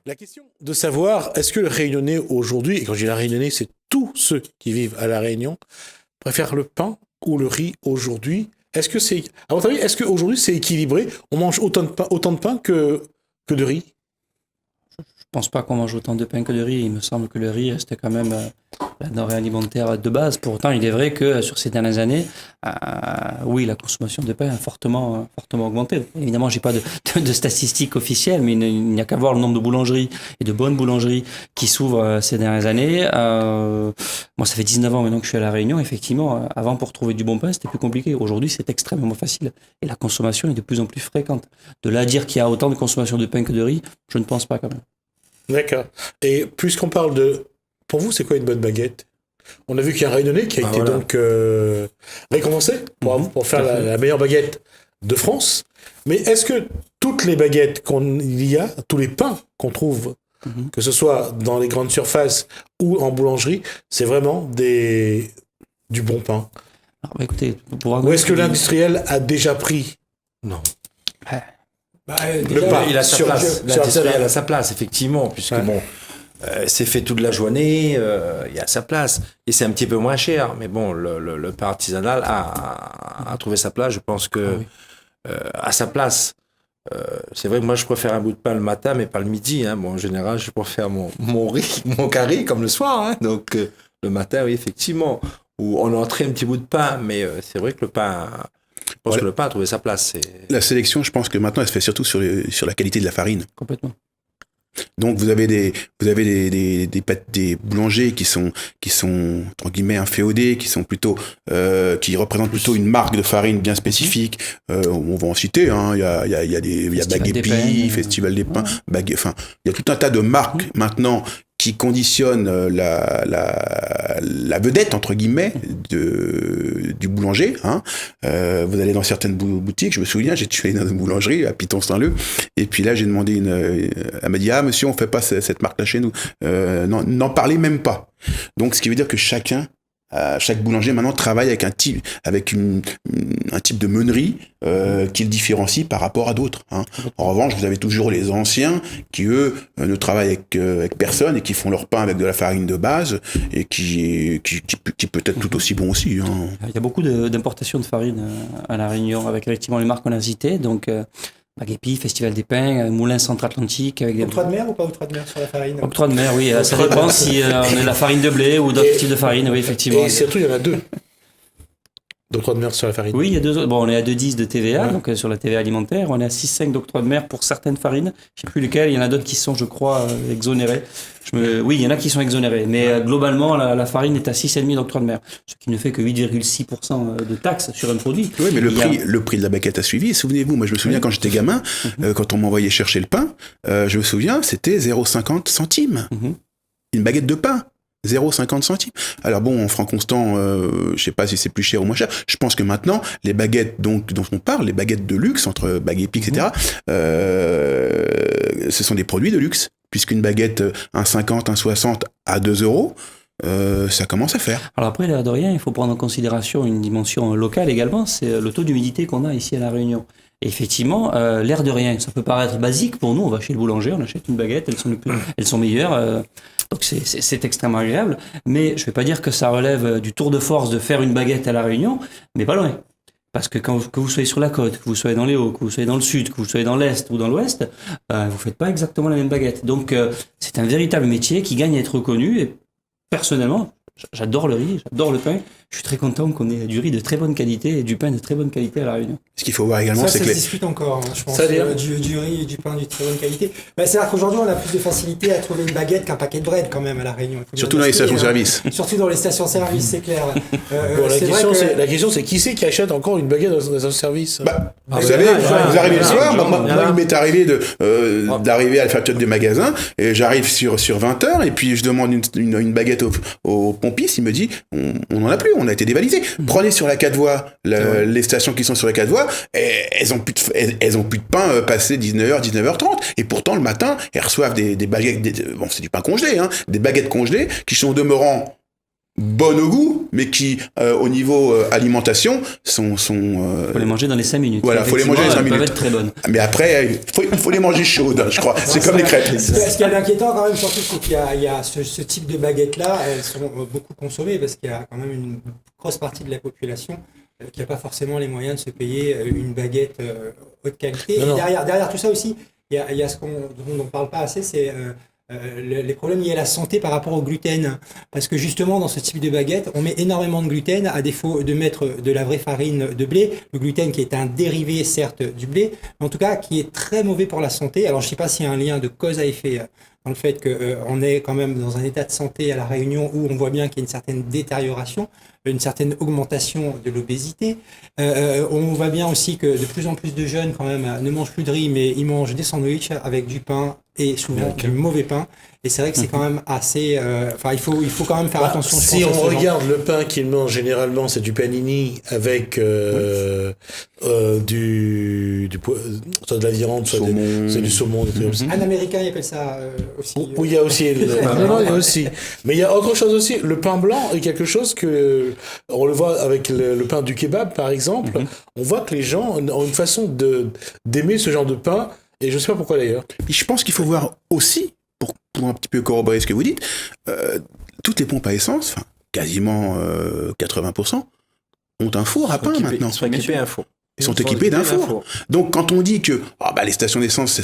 La question de savoir, est-ce que le Réunionnais aujourd'hui, et quand je dis la Réunionnais, c'est tous ceux qui vivent à La Réunion, préfèrent le pain ou le riz aujourd'hui? Est-ce que c'est, à votre avis, est-ce qu'aujourd'hui c'est équilibré? On mange autant de pain que de riz? Je pense pas qu'on mange autant de pain que de riz. Il me semble que le riz restait quand même la denrée alimentaire de base. Pour autant, il est vrai que sur ces dernières années, oui, la consommation de pain a fortement augmenté. Évidemment, j'ai pas de statistiques officielles, mais il n'y a qu'à voir le nombre de boulangeries et de bonnes boulangeries qui s'ouvrent ces dernières années. Moi, ça fait 19 ans maintenant que je suis à La Réunion. Effectivement, avant, pour trouver du bon pain, c'était plus compliqué. Aujourd'hui, c'est extrêmement facile. Et la consommation est de plus en plus fréquente. De là à dire qu'il y a autant de consommation de pain que de riz, je ne pense pas quand même. D'accord. Et puisqu'on parle de... Pour vous, c'est quoi une bonne baguette? On a vu qu'il y a un Réunionnais qui a été donc récompensé pour faire la meilleure baguette de France. Mais est-ce que toutes les baguettes qu'il y a, tous les pains qu'on trouve, que ce soit dans les grandes surfaces ou en boulangerie, c'est vraiment du bon pain? Alors, écoutez, ou est-ce que l'industriel a déjà pris? Non. Le pain, il a sa place. L'industriel a sa place, effectivement, puisque c'est fait toute la journée, il a sa place. Et c'est un petit peu moins cher. Mais bon, le pain artisanal a trouvé sa place. Je pense que à sa place. C'est vrai que moi, je préfère un bout de pain le matin, mais pas le midi. Hein. Bon, en général, je préfère mon riz, mon curry, comme le soir. Hein. Donc, le matin, oui, effectivement. Où on entrait un petit bout de pain, mais c'est vrai que le pain... Je pense que le pain a trouvé sa place. La sélection, je pense que maintenant, elle se fait surtout sur la qualité de la farine. Complètement. Donc vous avez des boulangers qui sont entre guillemets inféodés, qui sont plutôt qui représentent plutôt une marque de farine bien spécifique. On va en citer, hein. Il y a Baguépi, Festival des Pains, enfin il y a tout un tas de marques maintenant qui conditionnent la vedette entre guillemets du boulanger. Hein. Vous allez dans certaines boutiques, je me souviens, j'ai tué dans une boulangerie à Piton-Saint-Leu, et puis là j'ai demandé elle m'a dit monsieur, on fait pas cette marque-là chez nous. Non, n'en parlez même pas. Donc ce qui veut dire que chaque boulanger maintenant travaille avec un type de meunerie qui le différencie par rapport à d'autres. Hein. En revanche, vous avez toujours les anciens qui eux ne travaillent avec personne et qui font leur pain avec de la farine de base et qui peut être tout aussi bon aussi. Hein. Il y a beaucoup d'importations de farine à La Réunion avec effectivement les marques qu'on a citées. Donc Baguépi, Festival des Pains, Moulins Centre-Atlantique. Octroi de mer ou pas octroi de mer sur la farine? Octroi de mer, oui. Ça dépend si on est la farine de blé ou d'autres types de farine, oui, effectivement. Et surtout, il y en a deux. D'octroi de mer sur la farine. Oui, il y a deux. Bon, on est à 2,10 de TVA, donc sur la TVA alimentaire. On est à 6,5 d'octroi de mer pour certaines farines. Je ne sais plus lesquelles. Il y en a d'autres qui sont, je crois, exonérées. Oui, il y en a qui sont exonérées. Mais globalement, la farine est à 6,5 d'octroi de mer. Ce qui ne fait que 8,6% de taxes sur un produit. Oui, mais le prix de la baguette a suivi. Souvenez-vous, moi je me souviens quand j'étais gamin, quand on m'envoyait chercher le pain, je me souviens, c'était 0,50 centimes. Une baguette de pain. 0,50 centimes. Alors bon, en franc constant, je sais pas si c'est plus cher ou moins cher. Je pense que maintenant, les baguettes dont on parle, les baguettes de luxe, entre Baguépi, etc., ce sont des produits de luxe. Puisqu'une baguette 1,50, 1,60 à 2 euros, ça commence à faire. Alors après, l'air de rien, il faut prendre en considération une dimension locale également, c'est le taux d'humidité qu'on a ici à La Réunion. Et effectivement, l'air de rien, ça peut paraître basique pour nous, on va chez le boulanger, on achète une baguette, elles sont meilleures, donc c'est extrêmement agréable, mais je ne vais pas dire que ça relève du tour de force de faire une baguette à La Réunion, mais pas loin. Parce que que vous soyez sur la côte, que vous soyez dans les Hauts, que vous soyez dans le sud, que vous soyez dans l'est ou dans l'ouest, vous faites pas exactement la même baguette. Donc c'est un véritable métier qui gagne à être reconnu, et personnellement, j'adore le riz, j'adore le pain. Je suis très content qu'on ait du riz de très bonne qualité et du pain de très bonne qualité à La Réunion. Ce qu'il faut voir également, c'est que ça se discute encore, hein, je pense, du riz et du pain de très bonne qualité. C'est-à-dire qu'aujourd'hui, on a plus de facilité à trouver une baguette qu'un paquet de bread quand même à La Réunion. Surtout dans les stations-service. Surtout dans les stations-service, c'est clair. La question, c'est qui c'est qui achète encore une baguette dans un service? Vous savez, vous arrivez le soir, moi, il m'est arrivé d'arriver à la facture du magasin, et j'arrive sur 20h, et puis je demande une baguette au pompiste, il me dit, on n'en a plus, on a été dévalisé. Prenez sur la 4 voies, les stations qui sont sur la 4 voies, elles ont plus de pain passé 19h, 19h30. Et pourtant, le matin, elles reçoivent des baguettes, bon, c'est du pain congelé, hein, des baguettes congelées qui sont au demeurant bonnes au goût, mais qui, au niveau alimentation, sont faut les manger dans les 5 minutes. Voilà, faut les manger dans les 5 Elles peuvent minutes. être très bonnes. Mais après, il faut les manger chaudes, je crois. C'est comme les crêpes. Ce qui est inquiétant quand même, surtout, c'est qu'il y a ce type de baguettes-là, elles sont beaucoup consommées parce qu'il y a quand même une grosse partie de la population qui n'a pas forcément les moyens de se payer une baguette haute qualité. Non. Et derrière tout ça aussi, il y a ce dont on ne parle pas assez, c'est les problèmes liés à la santé par rapport au gluten. Parce que justement, dans ce type de baguette, on met énormément de gluten, à défaut de mettre de la vraie farine de blé. Le gluten qui est un dérivé, certes, du blé, mais en tout cas, qui est très mauvais pour la santé. Alors, je ne sais pas s'il y a un lien de cause à effet dans le fait qu'on est quand même dans un état de santé à La Réunion où on voit bien qu'il y a une certaine détérioration, une certaine augmentation de l'obésité. On voit bien aussi que de plus en plus de jeunes quand même ne mangent plus de riz, mais ils mangent des sandwichs avec du pain et souvent du mauvais pain. Et c'est vrai que c'est quand même assez... Enfin, il faut quand même faire attention. Si on regarde le pain qu'ils mangent généralement, c'est du panini avec de la viande, soit c'est du saumon, des trucs comme ça. Un Américain, il appelle ça aussi... Oui, il y a aussi... non, il y a aussi. Mais il y a autre chose aussi. Le pain blanc est quelque chose que... On le voit avec le pain du kebab, par exemple. On voit que les gens ont une façon d'aimer ce genre de pain. Et je ne sais pas pourquoi d'ailleurs. Et je pense qu'il faut voir aussi, pour un petit peu corroborer ce que vous dites, toutes les pompes à essence, enfin quasiment 80%, ont un four à pain maintenant. Ils sont équipés d'un four. Ils sont équipés d'un four. Donc quand on dit que les stations d'essence,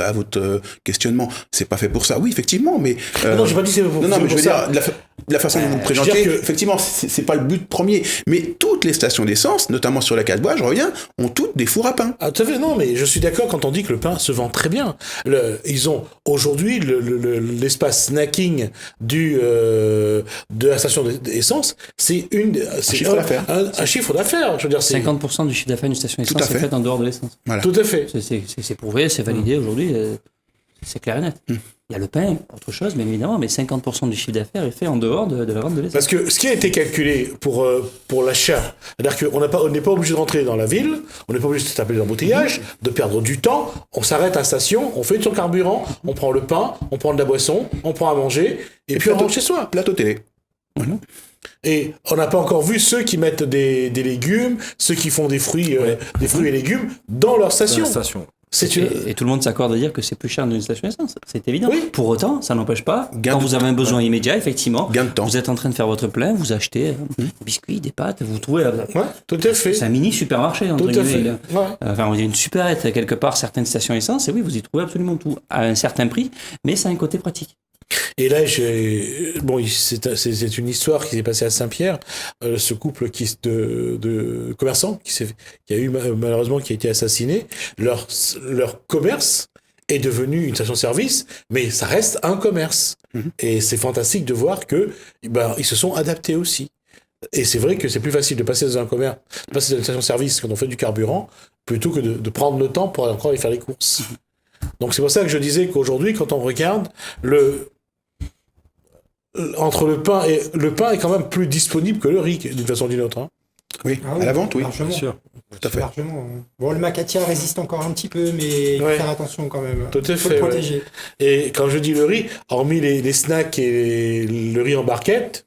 à votre questionnement, c'est pas fait pour ça. Oui, effectivement, mais non, j'ai pas dit c'est pour, non, mais je veux ça. dire de la façon dont vous le présentez, effectivement, c'est pas le but premier. Mais toutes les stations d'essence, notamment sur la Casse-Bois, je reviens, ont toutes des fours à pain. Ah, tout à fait, non, mais je suis d'accord quand on dit que le pain se vend très bien. Ils ont aujourd'hui l'espace snacking de la station d'essence, c'est un chiffre d'affaires. Un chiffre d'affaires, je veux dire, c'est 50% du chiffre d'affaires d'une station d'essence est fait en dehors de l'essence. Voilà. Tout à fait. C'est prouvé, c'est validé aujourd'hui, c'est clair et net. Il y a le pain, autre chose, bien évidemment, mais 50% du chiffre d'affaires est fait en dehors de la vente de l'essence. Parce que ce qui a été calculé pour l'achat, c'est-à-dire qu'on n'est pas obligé de rentrer dans la ville, on n'est pas obligé de se taper des embouteillages, de perdre du temps, on s'arrête à station, on fait son carburant, on prend le pain, on prend de la boisson, on prend à manger, et puis on rentre chez soi. Plateau télé. Voilà. Et on n'a pas encore vu ceux qui mettent des légumes, ceux qui font des fruits et légumes dans leur station. Dans la station. Et tout le monde s'accorde à dire que c'est plus cher d'une station d'essence, c'est évident. Oui. Pour autant, ça n'empêche pas, quand vous avez un besoin immédiat, effectivement, gain de temps. Vous êtes en train de faire votre plein, vous achetez des biscuits, des pâtes, vous trouvez... Ouais, tout à fait. C'est un mini supermarché, entre tout à fait. guillemets. Ouais. Enfin, il y a une supérette quelque part, certaines stations essence, et oui, vous y trouvez absolument tout, à un certain prix, mais ça a un côté pratique. Et là, c'est une histoire qui s'est passée à Saint-Pierre. Ce couple de commerçants qui a eu malheureusement qui a été assassiné. Leur commerce est devenu une station-service, mais ça reste un commerce. Et c'est fantastique de voir que ils se sont adaptés aussi. Et c'est vrai que c'est plus facile de passer dans un commerce, de passer dans une station-service quand on fait du carburant, plutôt que de prendre le temps pour encore aller faire les courses. Donc c'est pour ça que je disais qu'aujourd'hui, quand on regarde entre le pain est quand même plus disponible que le riz d'une façon ou d'une autre. Hein. Oui, à la vente, oui. Largement. Bien sûr. Tout à fait. Largement. Bon, le macatia résiste encore un petit peu, mais il faut faire attention quand même. Tout à fait. Faut le protéger. Ouais. Et quand je dis le riz, hormis les snacks et le riz en barquette,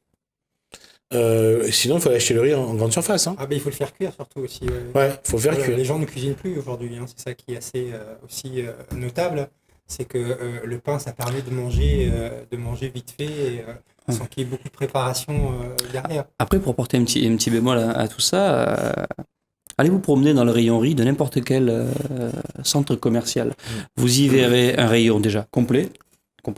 sinon il faut aller acheter le riz en grande surface. Hein. Il faut le faire cuire surtout aussi. Ouais, il faut le faire cuire. Les gens ne cuisinent plus aujourd'hui, hein. C'est ça qui est assez aussi notable. C'est que le pain, ça permet de manger vite fait, sans qu'il y ait beaucoup de préparation derrière. Après, pour apporter un petit bémol à tout ça, allez vous promener dans le rayon riz de n'importe quel centre commercial. Vous y verrez un rayon déjà complet.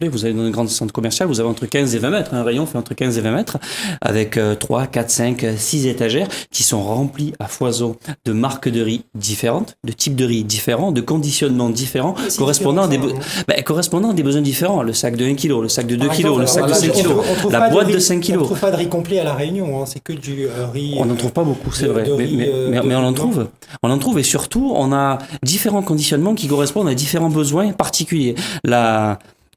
Vous allez dans un grand centre commercial, vous avez entre 15 et 20 mètres, un rayon fait entre 15 et 20 mètres, avec 3, 4, 5, 6 étagères qui sont remplies à foison de marques de riz différentes, de types de riz différents, de conditionnements différents, correspondant à des besoins différents. Le sac de 1 kg, le sac de 2 kg, le sac de 5 kg, la boîte de 5 kg. On ne trouve pas de riz complet à La Réunion, hein. C'est que du riz... On n'en trouve pas beaucoup, c'est vrai, mais on en trouve. On en trouve, et surtout, on a différents conditionnements qui correspondent à différents besoins particuliers.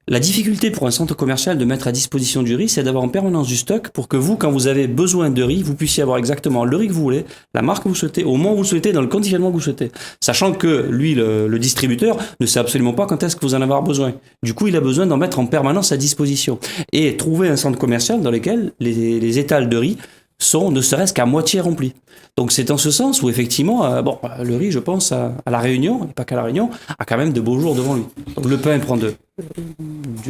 La difficulté pour un centre commercial de mettre à disposition du riz, c'est d'avoir en permanence du stock pour que vous, quand vous avez besoin de riz, vous puissiez avoir exactement le riz que vous voulez, la marque que vous souhaitez, au moment où vous souhaitez, dans le conditionnement que vous souhaitez. Sachant que lui, le distributeur, ne sait absolument pas quand est-ce que vous en avez besoin. Du coup, il a besoin d'en mettre en permanence à disposition. Et trouver un centre commercial dans lequel les étals de riz sont ne serait-ce qu'à moitié remplis. Donc c'est en ce sens où effectivement, le riz, je pense, à La Réunion, et pas qu'à La Réunion, a quand même de beaux jours devant lui. Donc le pain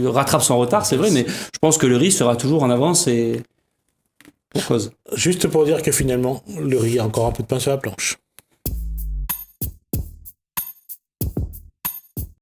rattrape son retard, c'est vrai, mais je pense que le riz sera toujours en avance et pour cause. Juste pour dire que finalement, le riz a encore un peu de pain sur la planche.